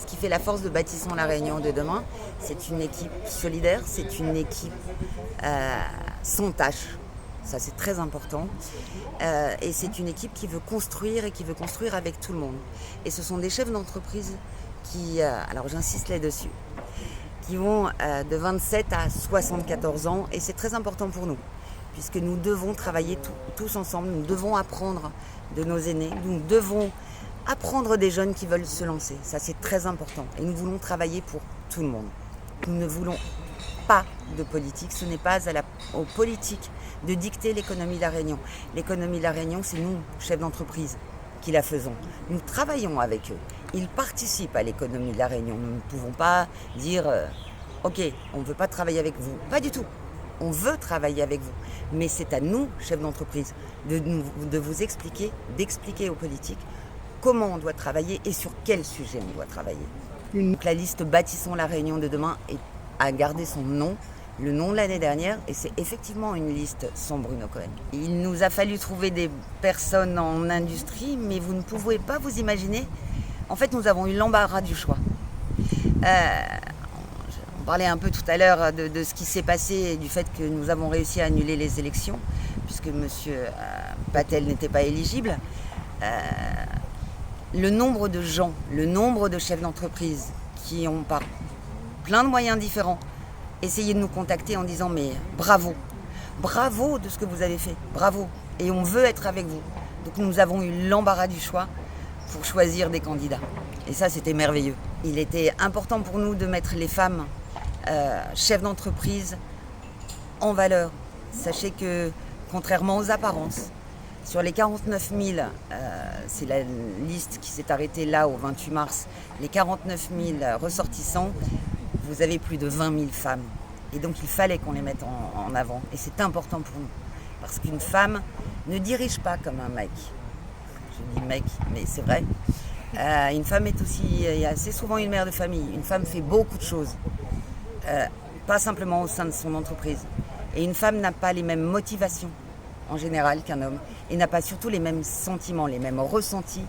Ce qui fait la force de Bâtissons la Réunion de demain, c'est une équipe solidaire, c'est une équipe sans tâche. Ça, c'est très important. Et c'est une équipe qui veut construire et qui veut construire avec tout le monde. Et ce sont des chefs d'entreprise qui, alors j'insiste là-dessus, qui vont de 27 à 74 ans. Et c'est très important pour nous, puisque nous devons travailler tous ensemble. Nous devons apprendre de nos aînés. Nous devons apprendre des jeunes qui veulent se lancer. Ça, c'est très important. Et nous voulons travailler pour tout le monde. Nous ne voulons pas de politique. Ce n'est pas aux politiques de dicter l'économie de la Réunion. L'économie de la Réunion, c'est nous, chefs d'entreprise, qui la faisons. Nous travaillons avec eux. Ils participent à l'économie de la Réunion. Nous ne pouvons pas dire « Ok, on ne veut pas travailler avec vous ». Pas du tout. On veut travailler avec vous. Mais c'est à nous, chefs d'entreprise, de vous expliquer, d'expliquer aux politiques comment on doit travailler et sur quel sujet on doit travailler. Donc la liste Bâtissons la Réunion de demain a gardé son nom, le nom de l'année dernière, et c'est effectivement une liste sans Bruno Cohen. Il nous a fallu trouver des personnes en industrie, mais vous ne pouvez pas vous imaginer. En fait, nous avons eu l'embarras du choix. On parlait un peu tout à l'heure de ce qui s'est passé et du fait que nous avons réussi à annuler les élections, puisque M. Patel n'était pas éligible. Le nombre de gens, le nombre de chefs d'entreprise qui ont par plein de moyens différents essayé de nous contacter en disant mais bravo de ce que vous avez fait, bravo, et on veut être avec vous. Donc nous avons eu l'embarras du choix pour choisir des candidats. Et ça, c'était merveilleux. Il était important pour nous de mettre les femmes chefs d'entreprise en valeur. Sachez que, contrairement aux apparences, sur les 49 000, c'est la liste qui s'est arrêtée là au 28 mars, les 49 000 ressortissants, vous avez plus de 20 000 femmes. Et donc il fallait qu'on les mette en avant. Et c'est important pour nous. Parce qu'une femme ne dirige pas comme un mec. Je dis mec, mais c'est vrai. Une femme est aussi assez souvent une mère de famille. Une femme fait beaucoup de choses. Pas simplement au sein de son entreprise. Et une femme n'a pas les mêmes motivations en général qu'un homme, et n'a pas surtout les mêmes sentiments, les mêmes ressentis,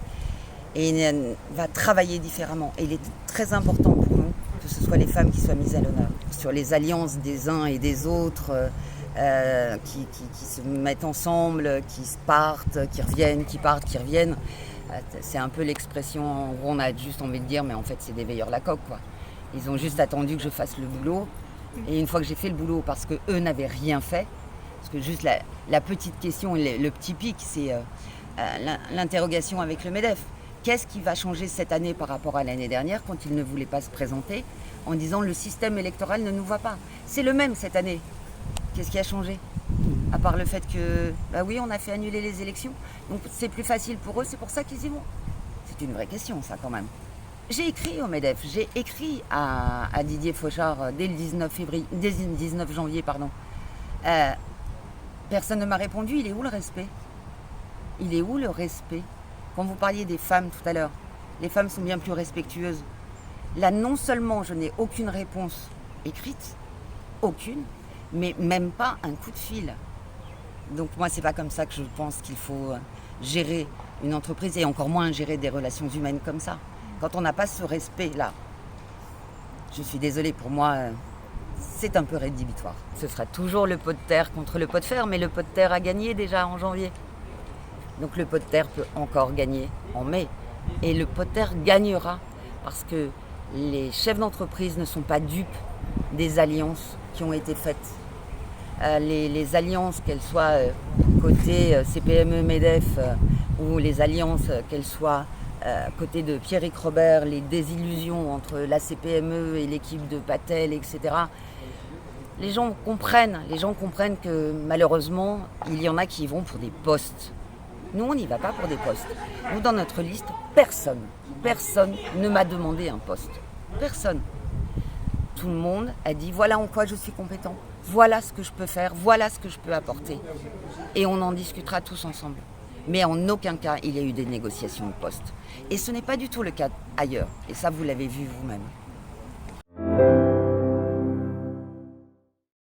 et va travailler différemment. Et il est très important pour nous que ce soit les femmes qui soient mises à l'honneur. Sur les alliances des uns et des autres, qui se mettent ensemble, qui se partent, qui reviennent, qui partent, qui reviennent, c'est un peu l'expression où on a juste envie de dire, mais en fait c'est des veilleurs la coque, quoi. Ils ont juste attendu que je fasse le boulot, et une fois que j'ai fait le boulot, parce qu'eux n'avaient rien fait, parce que juste la petite question, le petit pic, c'est l'interrogation avec le MEDEF. Qu'est-ce qui va changer cette année par rapport à l'année dernière quand il ne voulait pas se présenter en disant le système électoral ne nous va pas? C'est le même cette année. Qu'est-ce qui a changé? À part le fait que, bah oui, on a fait annuler les élections. Donc c'est plus facile pour eux, c'est pour ça qu'ils y vont. C'est une vraie question, ça, quand même. J'ai écrit au MEDEF, j'ai écrit à Didier Fauchard dès le 19 janvier. Personne ne m'a répondu. Il est où le respect? Il est où le respect? Quand vous parliez des femmes tout à l'heure, les femmes sont bien plus respectueuses. Là, non seulement je n'ai aucune réponse écrite, aucune, mais même pas un coup de fil. Donc moi, c'est pas comme ça que je pense qu'il faut gérer une entreprise, et encore moins gérer des relations humaines comme ça. Quand on n'a pas ce respect-là, je suis désolée, pour moi, c'est un peu rédhibitoire. Ce sera toujours le pot de terre contre le pot de fer, mais le pot de terre a gagné déjà en janvier. Donc le pot de terre peut encore gagner en mai. Et le pot de terre gagnera parce que les chefs d'entreprise ne sont pas dupes des alliances qui ont été faites. Les alliances, qu'elles soient côté CPME, MEDEF, ou les alliances, qu'elles soient côté de Pierrick Robert, les désillusions entre la CPME et l'équipe de Patel, etc. Les gens comprennent que malheureusement, il y en a qui y vont pour des postes. Nous, on n'y va pas pour des postes. Nous, dans notre liste, personne ne m'a demandé un poste. Personne. Tout le monde a dit voilà en quoi je suis compétent, voilà ce que je peux faire, voilà ce que je peux apporter. Et on en discutera tous ensemble. Mais en aucun cas, il y a eu des négociations de poste. Et ce n'est pas du tout le cas ailleurs. Et ça, vous l'avez vu vous-même.